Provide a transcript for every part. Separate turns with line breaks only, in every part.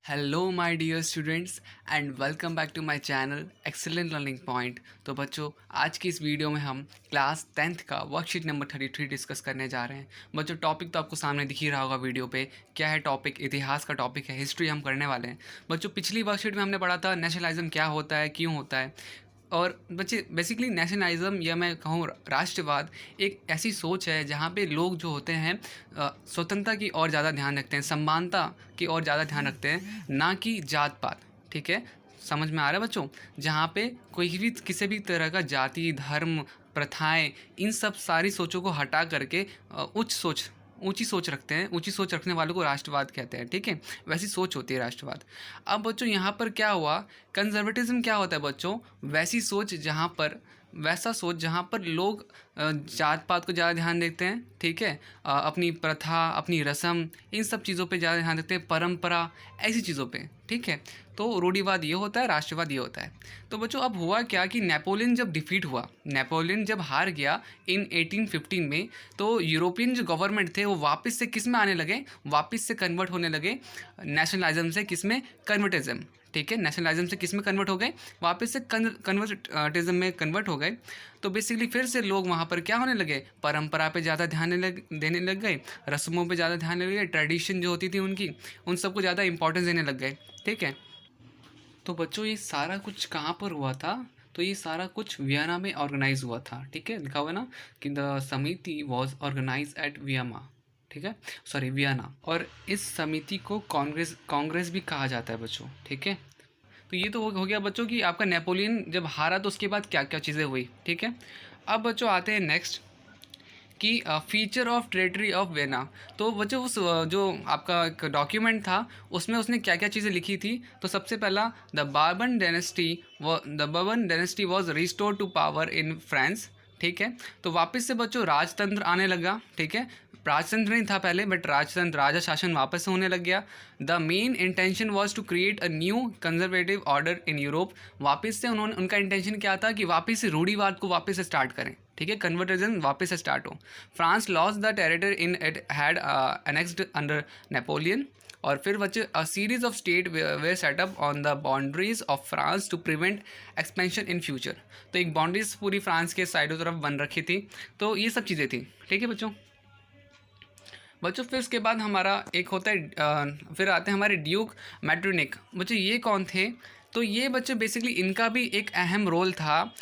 Hello my dear students and welcome back to my channel excellent learning point. तो बच्चों, आज की इस वीडियो में हम क्लास 10th का वर्कशीट नंबर 33 डिस्कस करने जा रहे हैं। बच्चों, टॉपिक तो आपको सामने दिख ही रहा होगा वीडियो पे। क्या है टॉपिक? इतिहास का टॉपिक है, हिस्ट्री हम करने वाले हैं। बच्चों, पिछली वर्कशीट में हमने पढ़ा था नेशनलिज्म क्या होता है, क्यों होता है। और बच्चे, बेसिकली नेशनलिज्म या मैं कहूँ राष्ट्रवाद एक ऐसी सोच है जहाँ पे लोग जो होते हैं स्वतंत्रता की और ज़्यादा ध्यान रखते हैं, समानता की और ज़्यादा ध्यान रखते हैं, ना कि जात पात। ठीक है, समझ में आ रहा है बच्चों? जहाँ पे कोई भी किसी भी तरह का जाति, धर्म, प्रथाएं, इन सब सारी सोचों को हटा करके ऊंची सोच रखते हैं। ऊंची सोच रखने वालों को राष्ट्रवाद कहते हैं। ठीक है, वैसी सोच होती है राष्ट्रवाद। अब बच्चों, यहाँ पर क्या हुआ, कंजर्वेटिज्म क्या होता है बच्चों? वैसा सोच जहाँ पर लोग जात पात को ज़्यादा ध्यान देते हैं। ठीक है, अपनी प्रथा, अपनी रस्म, इन सब चीज़ों पे ज़्यादा ध्यान देते हैं, परंपरा, ऐसी चीज़ों पे। ठीक है, तो रूढ़िवाद ये होता है, राष्ट्रवाद ये होता है। तो बच्चों, अब हुआ क्या कि नेपोलियन जब डिफीट हुआ, नेपोलियन जब हार गया इन 1815 में, तो यूरोपियन जो गवर्नमेंट थे वो वापस से किस में आने लगे, वापस से कन्वर्ट होने लगे नेशनलिज्म से किस में, कन्वर्टिज्म। ठीक है, नेशनलिज्म से किस में कन्वर्ट हो गए, वापस से कन्वर्टिज्म में कन्वर्ट हो गए। तो बेसिकली फिर से लोग वहाँ पर क्या होने लगे, परंपरा पे ज़्यादा ध्यान देने लग गए, रस्मों पे ज़्यादा ध्यान देने लग गए, ट्रेडिशन जो होती थी उनकी, उन सबको ज़्यादा इंपॉर्टेंस देने लग गए। ठीक है, तो बच्चों ये सारा कुछ कहाँ पर हुआ था? तो ये सारा कुछ वियना में ऑर्गेनाइज हुआ था। ठीक है, लिखा हुआ है ना कि द समिति वॉज ऑर्गेनाइज एट वियना। ठीक है, सॉरी, वियना। और इस समिति को कांग्रेस कांग्रेस भी कहा जाता है बच्चों। ठीक है, तो ये तो हो गया बच्चों कि आपका नेपोलियन जब हारा तो उसके बाद क्या क्या चीज़ें हुई। ठीक है, अब बच्चों आते हैं नेक्स्ट कि feature of territory of Vienna. तो बच्चों उस जो आपका एक डॉक्यूमेंट था उसमें उसने क्या क्या चीज़ें लिखी थी। तो सबसे पहला, the Bourbon dynasty was restored to power in France. ठीक है, तो वापस से बच्चों राजतंत्र आने लगा। ठीक है, राजतंत्र नहीं था पहले, बट राजतंत्र, राजा शासन वापस से होने लग गया। The main intention was to create a new conservative order in Europe. वापस से उनका इंटेंशन क्या था कि वापस से रूढ़िवाद को वापस से स्टार्ट करें। ठीक है, कन्वर्टिज्म वापस से स्टार्ट हो। France lost the territory in it had annexed under Napoleon. और फिर बच्चे, a series of state were set up on the boundaries of France to prevent expansion in future. तो एक बाउंड्रीज पूरी फ्रांस के साइडों तरफ बन रखी थी। तो ये सब चीज़ें थी। ठीक है बच्चों, फिर उसके बाद हमारा एक होता है फिर आते हैं हमारे ड्यूक मैट्रिनिक। बच्चों, ये कौन थे? तो ये बच्चे बेसिकली इनका भी एक अहम रोल था।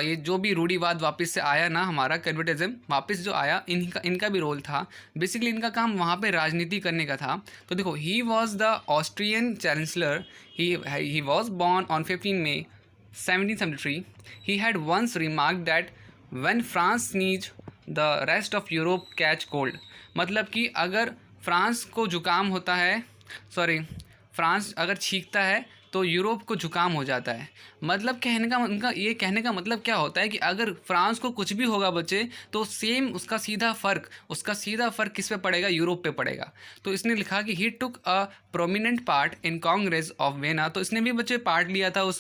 ये जो भी रूढ़िवाद वापस से आया ना, हमारा कन्वर्टिज्म वापस जो आया, इनका भी रोल था। बेसिकली इनका काम वहाँ पे राजनीति करने का था। तो देखो, he was the Austrian chancellor. He was born on 15 May 1773. He had once remarked that when France sneeze, the rest of Europe catch cold. मतलब कि अगर फ्रांस को जुकाम होता है, सॉरी, फ्रांस अगर छींकता है तो यूरोप को जुकाम हो जाता है। मतलब उनका ये कहने का मतलब क्या होता है कि अगर फ्रांस को कुछ भी होगा बच्चे, तो सेम उसका सीधा फ़र्क किस पे पड़ेगा, यूरोप पे पड़ेगा। तो इसने लिखा कि he took a prominent part in Congress of Vienna. तो इसने भी बच्चे पार्ट लिया था उस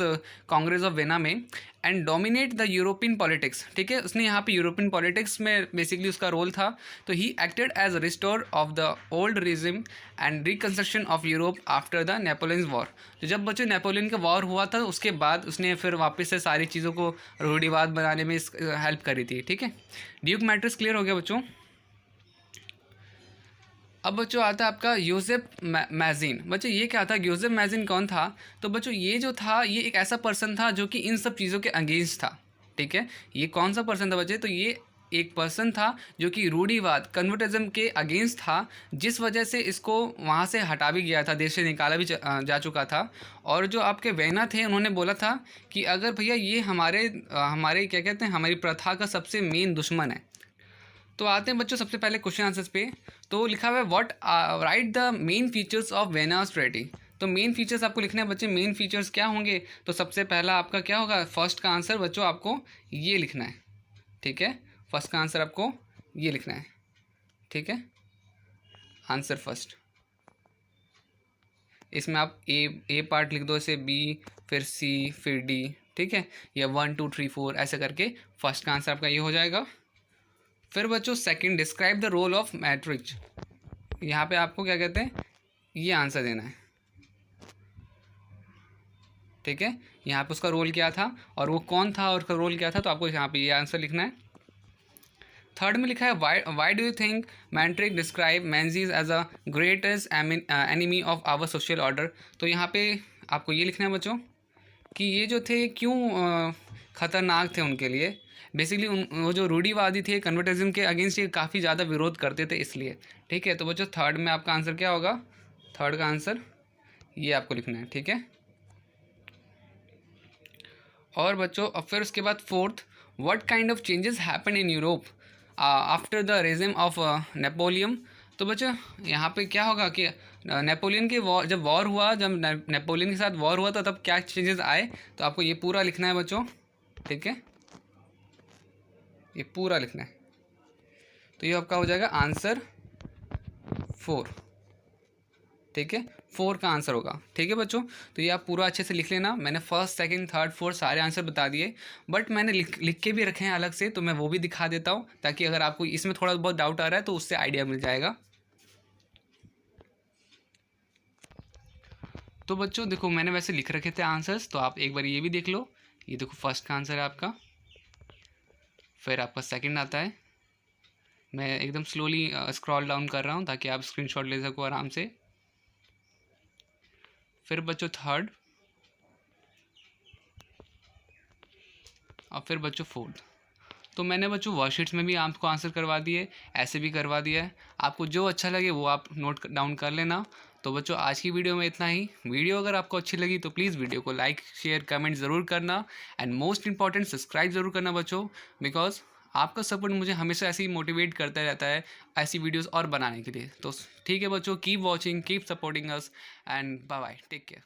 कांग्रेस ऑफ वेना में। And dominate the European politics. ठीक है, उसने यहाँ पे यूरोपियन पॉलिटिक्स में बेसिकली उसका रोल था। तो he acted as restorer of the old regime and reconstruction of Europe after the Napoleon war. तो जब बच्चे नेपोलियन का वॉर हुआ था उसके बाद उसने फिर वापस से सारी चीज़ों को रूढ़िवाद बनाने में हेल्प करी थी। ठीक है, ड्यूक मैट्रिक्स क्लियर हो गया बच्चों। अब बच्चों आता है आपका यूसेफ मैजिन। बच्चों, ये क्या था? यूसेफ मैजिन कौन था? तो बच्चों, ये जो था, ये एक ऐसा पर्सन था जो कि इन सब चीज़ों के अगेंस्ट था। ठीक है, ये कौन सा पर्सन था बच्चे? तो ये एक पर्सन था जो कि रूढ़िवाद, कन्वर्टिज्म के अगेंस्ट था, जिस वजह से इसको वहाँ से हटा भी गया था, देश से निकाला भी जा चुका था। और जो आपके वेना थे, उन्होंने बोला था कि अगर भैया ये हमारे क्या कहते हैं, हमारी प्रथा का सबसे मेन दुश्मन है। तो आते हैं बच्चों सबसे पहले क्वेश्चन आंसर्स पे। तो लिखा हुआ है what write the main features of Vienna treaty. तो मेन फीचर्स आपको लिखने हैं बच्चे। मेन फीचर्स क्या होंगे? तो सबसे पहला आपका क्या होगा? फर्स्ट का आंसर बच्चों आपको ये लिखना है। ठीक है, फर्स्ट का आंसर आपको ये लिखना है। ठीक है, आंसर फर्स्ट। इसमें आप ए पार्ट लिख दो, इसे बी, फिर सी, फिर डी। ठीक है, या 1 2 3 4 ऐसे करके फर्स्ट का आंसर आपका ये हो जाएगा। फिर बच्चों second, describe the role of Metternich. यहाँ पे आपको क्या कहते हैं, ये आंसर देना है। ठीक है, यहाँ पे उसका रोल क्या था और वो कौन था और उसका रोल क्या था, तो आपको यहाँ पे ये आंसर लिखना है। थर्ड में लिखा है why do you think Metternich describe Mazzini as a greatest enemy of our social order. तो यहाँ पे आपको ये लिखना है बच्चों कि ये जो थे क्यों ख़तरनाक थे उनके लिए। बेसिकली वो जो रूढ़िवादी थे, कन्वर्टिज्म के अगेंस्ट ये काफ़ी ज़्यादा विरोध करते थे इसलिए। ठीक है, तो बच्चों थर्ड में आपका आंसर क्या होगा, थर्ड का आंसर ये आपको लिखना है। ठीक है, और बच्चों अब फिर उसके बाद fourth, what kind of changes happen in Europe after the regime of Napoleon. तो बच्चों यहाँ पे क्या होगा कि नेपोलियन के वॉर, जब वॉर हुआ, जब नेपोलियन के साथ वॉर हुआ था तब क्या चेंजेस आए, तो आपको ये पूरा लिखना है बच्चों। ठीक है, ये पूरा लिखना है। तो ये आपका हो जाएगा आंसर 4। ठीक है, 4 का आंसर होगा। ठीक है बच्चों, तो ये आप पूरा अच्छे से लिख लेना। मैंने फर्स्ट, सेकंड, थर्ड, फोर्थ सारे आंसर बता दिए, बट मैंने लिख के भी रखे हैं अलग से, तो मैं वो भी दिखा देता हूँ ताकि अगर आपको इसमें थोड़ा बहुत डाउट आ रहा है तो उससे आइडिया मिल जाएगा। तो बच्चों देखो मैंने वैसे लिख रखे थे आंसर्स, तो आप एक बार ये भी देख लो। ये देखो फर्स्ट का आंसर है आपका, फिर आपका सेकंड आता है। मैं एकदम स्लोली स्क्रॉल डाउन कर रहा हूँ ताकि आप स्क्रीनशॉट ले सको आराम से। फिर बच्चों थर्ड, और फिर बच्चों फोर्थ। तो मैंने बच्चों वर्कशीट्स में भी आपको आंसर करवा दिए, ऐसे भी करवा दिया है। आपको जो अच्छा लगे वो आप नोट डाउन कर लेना। तो बच्चों आज की वीडियो में इतना ही। वीडियो अगर आपको अच्छी लगी तो प्लीज़ वीडियो को लाइक, शेयर, कमेंट ज़रूर करना, एंड मोस्ट इंपॉर्टेंट सब्सक्राइब ज़रूर करना बच्चों, बिकॉज आपका सपोर्ट मुझे हमेशा ऐसे ही मोटिवेट करता रहता है ऐसी वीडियोज़ और बनाने के लिए। तो ठीक है बच्चों, keep watching, keep supporting us, and bye bye, take care.